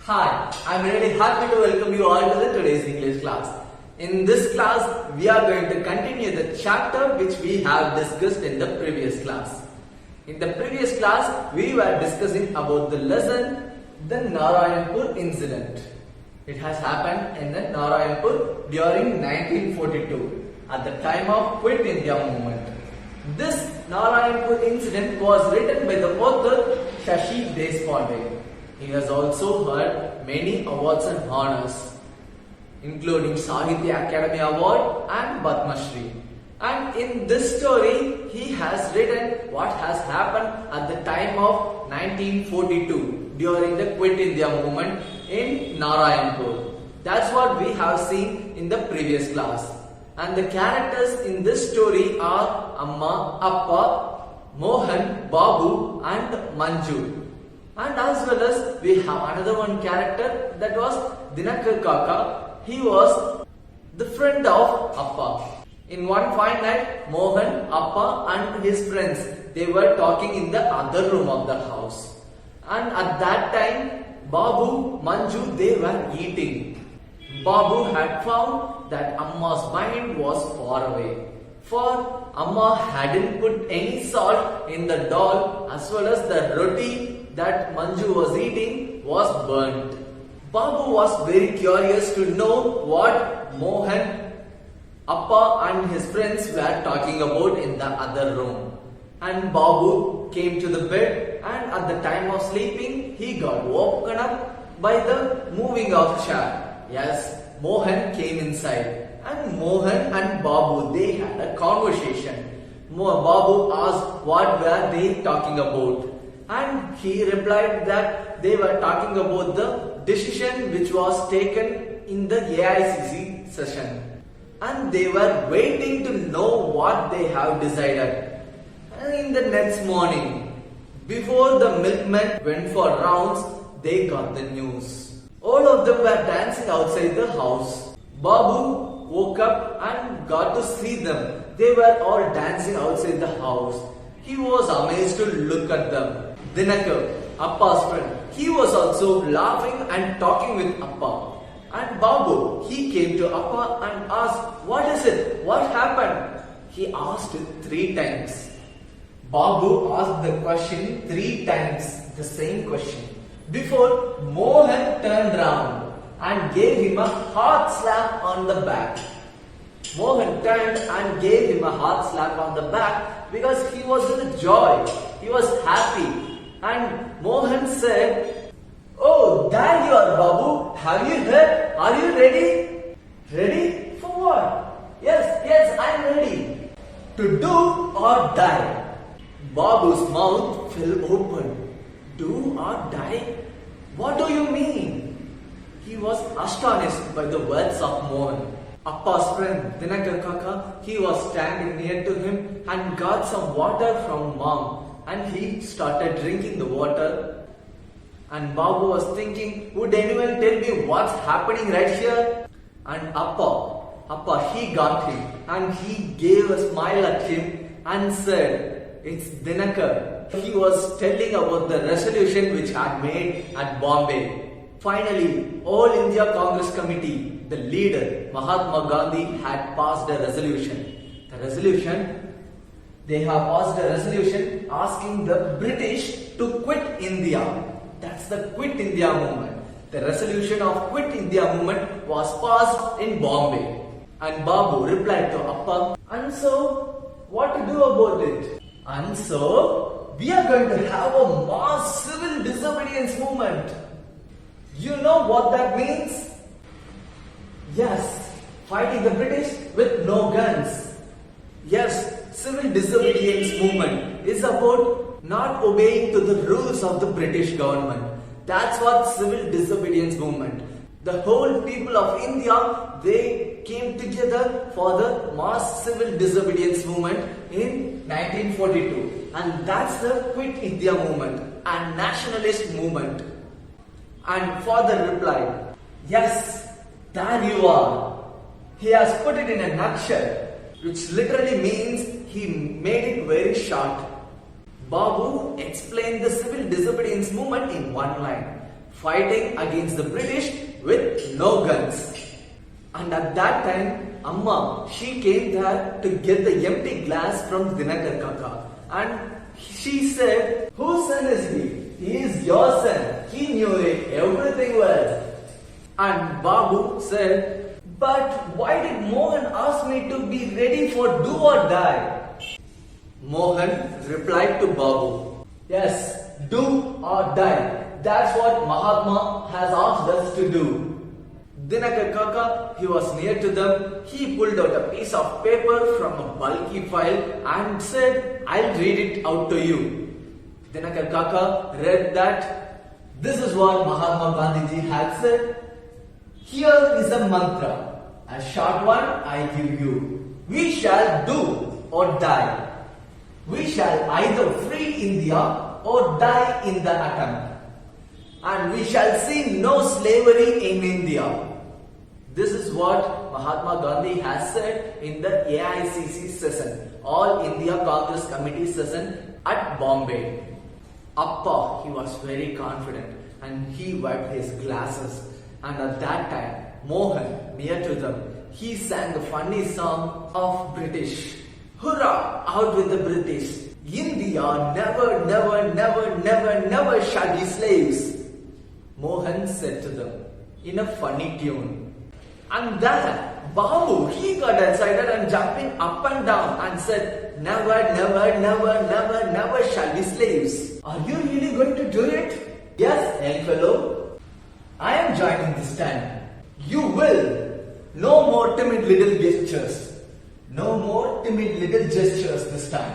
Hi, I'm really happy to welcome you all to the today's English class. In this class, we are going to continue the chapter which we have discussed in the previous class. In the previous class, we were discussing about the lesson, the Narayanpur incident. It has happened in the Narayanpur during 1942 at the time of Quit India movement. This Narayanpur incident was written by the author Sashi Deshpande. He has also earned many awards and honors, including Sahitya Academy Award and Padma Shri. And in this story, he has written what has happened at the time of 1942 during the Quit India movement in Narayanpur. That's what we have seen in the previous class. And the characters in this story are Amma, Appa, Mohan, Babu and Manju. And as well as we have another one character, that was Dinakar Kaka. He was the friend of Appa. In one fine night, Mohan, Appa and his friends, they were talking in the other room of the house. And at that time, Babu, Manju, they were eating. Babu had found that Amma's mind was far away. For Amma hadn't put any salt in the dal, as well as the roti that Manju was eating was burnt. Babu was very curious to know what Mohan, Appa and his friends were talking about in the other room. And Babu came to the bed, and at the time of sleeping, he got woken up by the moving of chair. Yes, Mohan came inside, and Mohan and Babu, they had a conversation. Babu asked what were they talking about, and he replied that they were talking about the decision which was taken in the ICSE session, and they were waiting to know what they have decided. And in the next morning, before the milkmen went for rounds, they got the news. All of them were dancing outside the house. Babu woke up and got to see them. They were all dancing outside the house. He was amazed to look at them. Dinakar, Appa's friend, he was also laughing and talking with Appa. And Babu, he came to Appa and asked, "What is it? What happened?" He asked it 3 times. Babu asked the question 3 times, the same question, before Mohan turned round and gave him a hard slap on the back. Mohan turned and gave him a hard slap on the back because he was in joy. He was happy. And Mohan said, "Oh, there you are, Babu. Have you heard? Are you ready?" "Ready? For what?" Yes, I'm ready. "To do or die." Babu's mouth fell open. "Do or die? What do you mean?" He was astonished by the words of Mohan. Appa's friend Dinakar Kaka, he was standing near to him and got some water from mom, and he started drinking the water. And Babu was thinking, would anyone tell me what's happening right here? And Appa, he got him and he gave a smile at him and said, "It's Dinakar." He was telling about the resolution which had made at Bombay. Finally, All India Congress Committee, the leader Mahatma Gandhi, had passed a resolution. They have passed a resolution asking the British to quit India. That's the Quit India movement. The resolution of Quit India movement was passed in Bombay. And Babu replied to Appa, "And so, what to do about it?" "And so, we are going to have a mass civil disobedience movement." You know what that means? Yes, fighting the British with no guns. Yes, civil disobedience movement is about not obeying to the rules of the British government. That's what civil disobedience movement. The whole people of India, they came together for the mass civil disobedience movement in 1942. And that's the Quit India movement and nationalist movement. And father replied, "Yes, there you are." He has put it in a nutshell, which literally means he made it very short. Babu explained the civil disobedience movement in one line. fighting against the British with no guns. And at that time, Amma, she came there to get the empty glass from Dinakar Kaka. And she said, "Whose son is he? He is your son. He knew it, everything well." And Babu said, "But why did Mohan ask me to be ready for do or die?" Mohan replied to Babu, "Yes, do or die. That's what Mahatma has asked us to do." Dinakar Kaka, he was near to them. He pulled out a piece of paper from a bulky file and said, "I'll read it out to you." Dinakar Kaka read that, "This is what Mahatma Gandhiji had said. Here is a mantra. A short one I give you. We shall do or die. We shall either free India or die in the attempt. And we shall see no slavery in India." This is what Mahatma Gandhi has said in the AICSE session, All India Congress Committee session at Bombay. Appa, he was very confident and he wiped his glasses. And at that time, Mohan, near to them, he sang a funny song of British. "Hurrah, out with the British. India never, never, never, never, never shall be slaves." Mohan said to them in a funny tune. And then Babu, he got excited and jumping up and down and said, "Never, never, never, never, never shall be slaves." "Are you really going to do it?" "Yes, young fellow. I am joining this time. You will. No more timid little gestures. No more timid little gestures this time.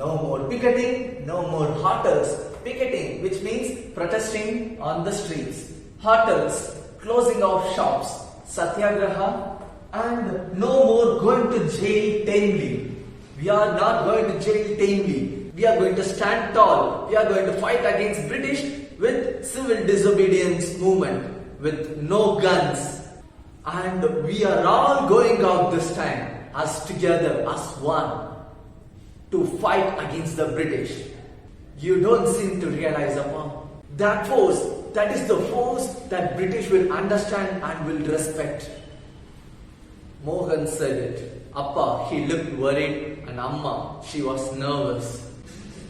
No more picketing, no more hotters." Picketing, which means protesting on the streets. Hotters, closing of shops. Satyagraha, and no more going to jail tamely. We are not going to jail tamely. We are going to stand tall. We are going to fight against British with civil disobedience movement, with no guns. And we are all going out this time as together, as one, to fight against the British. You don't seem to realize, Appa, that force, that is the force that British will understand and will respect. Mohan said it. Appa, he looked worried, and Amma, she was nervous.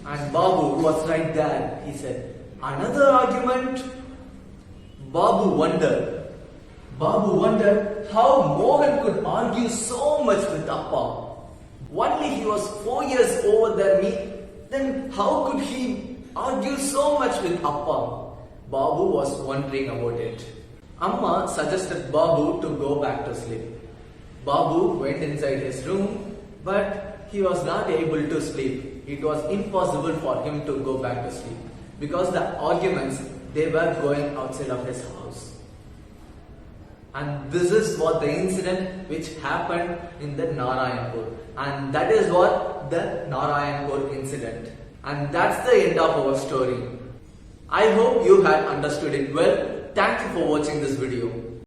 And Babu was right there. He said, "Another argument?" Babu wondered how Mohan could argue so much with Appa. Only he was 4 years older than me. Then how could he argue so much with Appa? Babu was wondering about it. Amma suggested Babu to go back to sleep. Babu went inside his room, but he was not able to sleep. It was impossible for him to go back to sleep because the arguments, they were going outside of his house. And this is what the incident which happened in the Narayanpur. And that is what the Narayanpur incident. And that's the end of our story. I hope you had understood it well. Thank you for watching this video.